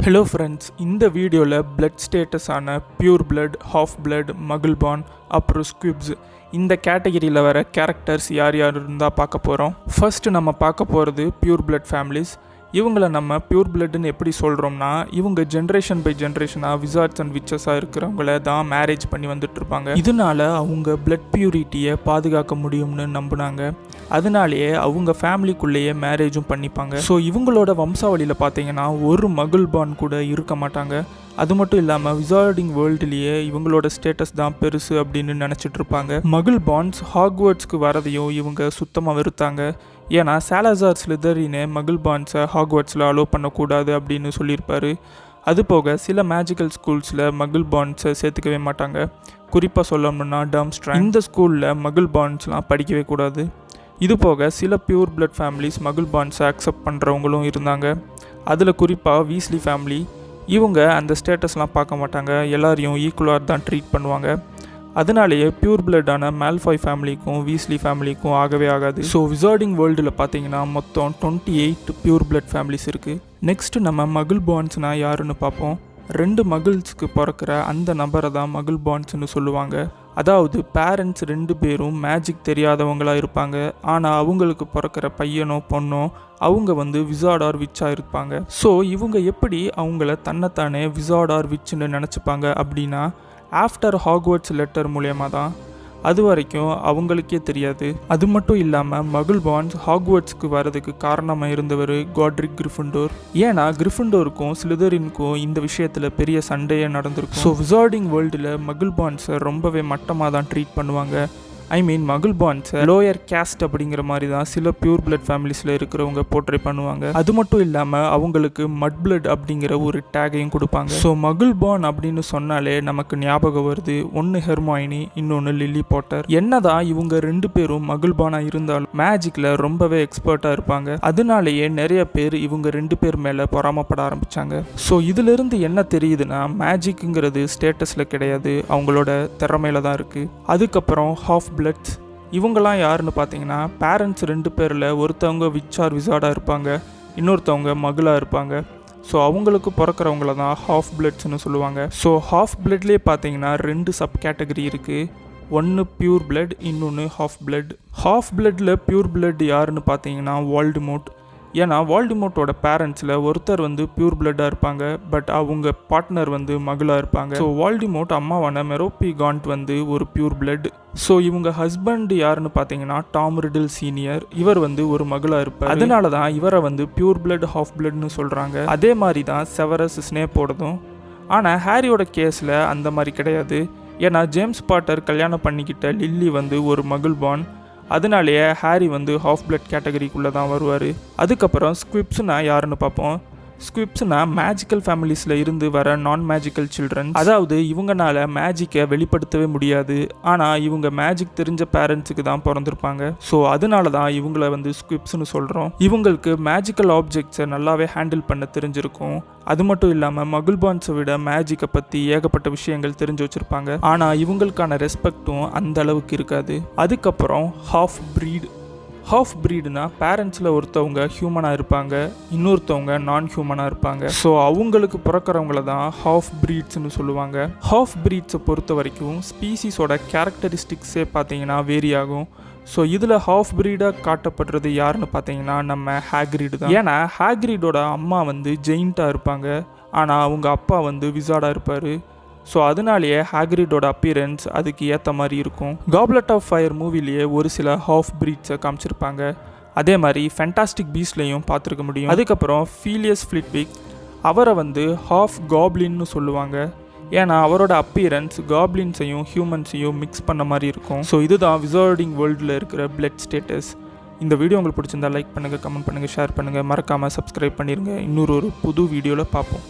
Hello friends, இந்த வீடியோவில் blood ஸ்டேட்டஸான pure blood, half blood, muggle பாண்ட் அப்புறம் ஸ்குவிப்ஸ் இந்த கேட்டகரியில் வர கேரக்டர்ஸ் யார் யார் இருந்தால் பார்க்க போகிறோம். ஃபர்ஸ்ட் நம்ம பார்க்க போகிறது பியூர் பிளட் ஃபேமிலிஸ். இவங்கள நம்ம பியூர் பிளட்னு எப்படி சொல்கிறோம்னா, இவங்க ஜென்ரேஷன் பை ஜென்ரேஷனாக விசார்ட்ஸ் அண்ட் விச்சஸாக இருக்கிறவங்கள தான் மேரேஜ் பண்ணி வந்துட்டுருப்பாங்க. இதனால அவங்க பிளட் பியூரிட்டியை பாதுகாக்க முடியும்னு நம்பினாங்க. அதனாலேயே அவங்க ஃபேமிலிக்குள்ளேயே மேரேஜும் பண்ணிப்பாங்க. ஸோ இவங்களோட வம்சாவளியில் பார்த்தீங்கன்னா ஒரு மகிள் பாண்ட் கூட இருக்க மாட்டாங்க. அது மட்டும் இல்லாமல் விசார்டிங் வேர்ல்டுலேயே இவங்களோட ஸ்டேட்டஸ் தான் பெருசு அப்படின்னு நினச்சிட்டு இருப்பாங்க. மகிள் பாண்ட்ஸ் ஹாக்வர்ட்ஸ்க்கு வரதையும் இவங்க சுத்தமாக வெறுத்தாங்க. ஏன்னா சாலசார் ஸ்லிதரினே மகிள் பாண்ட்ஸை ஹாக்வர்ட்ஸில் அலோவ் பண்ணக்கூடாது அப்படின்னு சொல்லியிருப்பாரு. அது போக சில மேஜிக்கல் ஸ்கூல்ஸில் மகிள் பாண்ட்ஸை சேர்த்துக்கவே மாட்டாங்க. குறிப்பாக சொல்லணும்னா டம்ஸ்ட்ராங் இந்த ஸ்கூலில் மகிள் பாண்ட்ஸ்லாம் படிக்கவே கூடாது. இது போக சில பியூர் பிளட் ஃபேமிலிஸ் மகிள் பாண்ட்ஸை அக்செப்ட் பண்ணுறவங்களும் இருந்தாங்க. அதில் குறிப்பாக வீஸ்லி ஃபேமிலி. இவங்க அந்த ஸ்டேட்டஸ்லாம் பார்க்க மாட்டாங்க, எல்லாரையும் ஈக்குவலாக தான் ட்ரீட் பண்ணுவாங்க. அதனாலேயே பியூர் பிளட்டான மால்ஃபாய் ஃபேமிலிக்கும் வீஸ்லி ஃபேமிலிக்கும் ஆகவே ஆகாது. ஸோ விசார்டிங் வேர்ல்டில் பார்த்தீங்கன்னா மொத்தம் 28 பியூர் பிளட் ஃபேமிலிஸ் இருக்குது. நெக்ஸ்ட்டு நம்ம மகிள் பாண்ட்ஸ்னால் யாருன்னு பார்ப்போம். 2 மகிள்ஸ்க்கு பிறக்கிற அந்த நபரை தான் மகிள் பாண்ட்ஸ்னு சொல்லுவாங்க. அதாவது பேரண்ட்ஸ் 2 பேரும் மேஜிக் தெரியாதவங்களாக இருப்பாங்க. ஆனால் அவங்களுக்கு பிறக்கிற பையனோ பொண்ணோ அவங்க விசார்ட் ஆர் விச்சாக இருப்பாங்க. ஸோ இவங்க எப்படி அவங்கள தன்னைத்தானே விசார்ட் ஆர் விச்சுன்னு நினச்சிப்பாங்க அப்படின்னா, ஆஃப்டர் ஹாக்வர்ட்ஸ் லெட்டர் மூலயமா தான். அது வரைக்கும் அவங்களுக்கே தெரியாது. அது மட்டும் இல்லாமல் மகிள் பாண்ட்ஸ் ஹாக்வர்ட்ஸ்க்கு வரதுக்கு காரணமாக இருந்தவர் காட்ரிக் கிரிஃபிண்டோர். ஏன்னா கிரிஃபிண்டோருக்கும் ஸ்லிதரினுக்கும் இந்த விஷயத்தில் பெரிய சண்டையே நடந்திருக்கும். ஸோ விசார்டிங் வேர்ல்டில் மகிள் பாண்ட்ஸை ரொம்பவே மட்டமாக தான் ட்ரீட் பண்ணுவாங்க. மகிள் பாண்ட்ஸை லோயர் கேஸ்ட் அப்படிங்கிற மாதிரி தான் சில பியூர் பிளட் ஃபேமிலிஸில் இருக்கிறவங்க போர்ட்ரே பண்ணுவாங்க. அது மட்டும் இல்லாமல் அவங்களுக்கு மட் பிளட் அப்படிங்கிற ஒரு டேகையும் கொடுப்பாங்க. ஸோ மகிள் பாண்ட் அப்படின்னு சொன்னாலே நமக்கு ஞாபகம் வருது, ஒன்று ஹெர்மாயினி, இன்னொன்று லில்லி பாட்டர். என்னதான் இவங்க 2 பேரும் மகிள் பாண்டாக இருந்தாலும் மேஜிக்கில் ரொம்பவே எக்ஸ்பர்ட்டாக இருப்பாங்க. அதனாலேயே நிறைய பேர் இவங்க 2 பேர் மேலே பொறாமப்பட ஆரம்பித்தாங்க. ஸோ இதிலிருந்து என்ன தெரியுதுன்னா, மேஜிக்குங்கிறது ஸ்டேட்டஸில் கிடையாது, அவங்களோட திறமையில தான் இருக்குது. அதுக்கப்புறம் ஹாஃப் பிளட்ஸ். இவங்கெல்லாம் யாருன்னு பார்த்தீங்கன்னா, பேரண்ட்ஸ் 2 பேரில் ஒருத்தவங்க விச் ஆர் விசார்டாக இருப்பாங்க, இன்னொருத்தவங்க மகிழாக இருப்பாங்க. ஸோ அவங்களுக்கு பிறக்கிறவங்கள தான் ஹாஃப் பிளட்ஸ்னு சொல்லுவாங்க. ஸோ ஹாஃப் பிளட்லேயே பார்த்தீங்கன்னா 2 சப் கேட்டகரி இருக்குது. ஒன்று பியூர் பிளட், இன்னொன்று ஹாஃப் பிளட். ஹாஃப் பிளட்டில் பியூர் பிளட் யாருன்னு பார்த்தீங்கன்னா வால்டிமோட். ஏன்னா வால்டிமோட்டோட பேரண்ட்ஸில் ஒருத்தர் பியூர் பிளட்டாக இருப்பாங்க, பட் அவங்க பார்ட்னர் மகிழாக இருப்பாங்க. ஸோ வால்டிமோட் அம்மாவான மெரோப்பி காண்ட் ஒரு பியூர் பிளட். ஸோ இவங்க ஹஸ்பண்ட் யாருன்னு பார்த்தீங்கன்னா டாம் ரிடில் சீனியர். இவர் ஒரு மகிழாக இருப்பார். அதனால தான் இவரை பியூர் பிளட் ஹாஃப் பிளட்னு சொல்கிறாங்க. அதே மாதிரி தான் செவரஸ் ஸ்னேப்போடதும். ஆனால் ஹாரியோட கேஸில் அந்த மாதிரி கிடையாது. ஏன்னா ஜேம்ஸ் பாட்டர் கல்யாணம் பண்ணிக்கிட்ட லில்லி ஒரு மகிள் பாண்ட். அதனாலேயே ஹாரி ஹாஃப் பிளட் கேட்டகரிக்குள்ளே தான் வருவார். அதுக்கப்புறம் ஸ்குவிப்ஸ்னா யாருன்னு பார்ப்போம். ஸ்குவிப்ஸ்னா மேஜிக்கல் ஃபேமிலிஸில் இருந்து வர நான் மேஜிக்கல் சில்ட்ரன். அதாவது இவங்கனால மேஜிக்கை வெளிப்படுத்தவே முடியாது, ஆனால் இவங்க மேஜிக் தெரிஞ்ச பேரண்ட்ஸுக்கு தான் பிறந்திருப்பாங்க. ஸோ அதனால தான் இவங்கள ஸ்குவிப்ஸ்னு சொல்கிறோம். இவங்களுக்கு மேஜிக்கல் ஆப்ஜெக்ட்ஸை நல்லாவே ஹேண்டில் பண்ண தெரிஞ்சிருக்கும். அது மட்டும் இல்லாமல் மகிள் பாண்ட்ஸை விட மேஜிக்கை பற்றி ஏகப்பட்ட விஷயங்கள் தெரிஞ்சு வச்சுருப்பாங்க. ஆனால் இவங்களுக்கான ரெஸ்பெக்டும் அந்த அளவுக்கு இருக்காது. அதுக்கப்புறம் ஹாஃப் ப்ரீட். ஹாஃப் ப்ரீடுனா பேரண்ட்ஸில் ஒருத்தவங்க ஹியூமனாக இருப்பாங்க, இன்னொருத்தவங்க நான் ஹியூமனாக இருப்பாங்க. ஸோ அவங்களுக்கு பிறக்கிறவங்கள தான் ஹாஃப் ப்ரீட்ஸ்னு சொல்லுவாங்க. ஹாஃப் ப்ரீட்ஸை பொறுத்த வரைக்கும் ஸ்பீசிஸோட கேரக்டரிஸ்டிக்ஸே பார்த்தீங்கன்னா வேரி ஆகும். ஸோ இதில் ஹாஃப் ப்ரீடாக காட்டப்படுறது யாருன்னு பார்த்தீங்கன்னா நம்ம ஹாக்ரிட் தான். ஏன்னா ஹாக்ரிடோட அம்மா ஜெயிண்ட்டாக இருப்பாங்க, ஆனால் அவங்க அப்பா விசார்டாக இருப்பார். ஸோ அதனாலேயே ஹாக்ரிடோட அப்பியரன்ஸ் அதுக்கு ஏற்ற மாதிரி இருக்கும். காப்லெட் ஆஃப் ஃபயர் மூவிலேயே ஒரு சில ஹாஃப் ப்ரீட்ஸை காமிச்சிருப்பாங்க. அதே மாதிரி ஃபேண்டாஸ்டிக் பீஸ்ட்லேயும் பார்த்துருக்க முடியும். அதுக்கப்புறம் ஃபீலியஸ் ஃப்ளிட்விக், அவரை ஹாஃப் காப்ளின்னு சொல்லுவாங்க. ஏன்னா அவரோட அப்பியரன்ஸ் காப்ளின்ஸையும் ஹியூமன்ஸையும் மிக்ஸ் பண்ண மாதிரி இருக்கும். ஸோ இதுதான் விசார்டிங் வேர்ல்டில் இருக்கிற பிளட் ஸ்டேட்டஸ். இந்த வீடியோ உங்களுக்கு பிடிச்சிருந்தா லைக் பண்ணுங்கள், கமெண்ட் பண்ணுங்கள், ஷேர் பண்ணுங்கள், மறக்காமல் சப்ஸ்கிரைப் பண்ணிடுங்க. இன்னொரு புது வீடியோவில் பார்ப்போம்.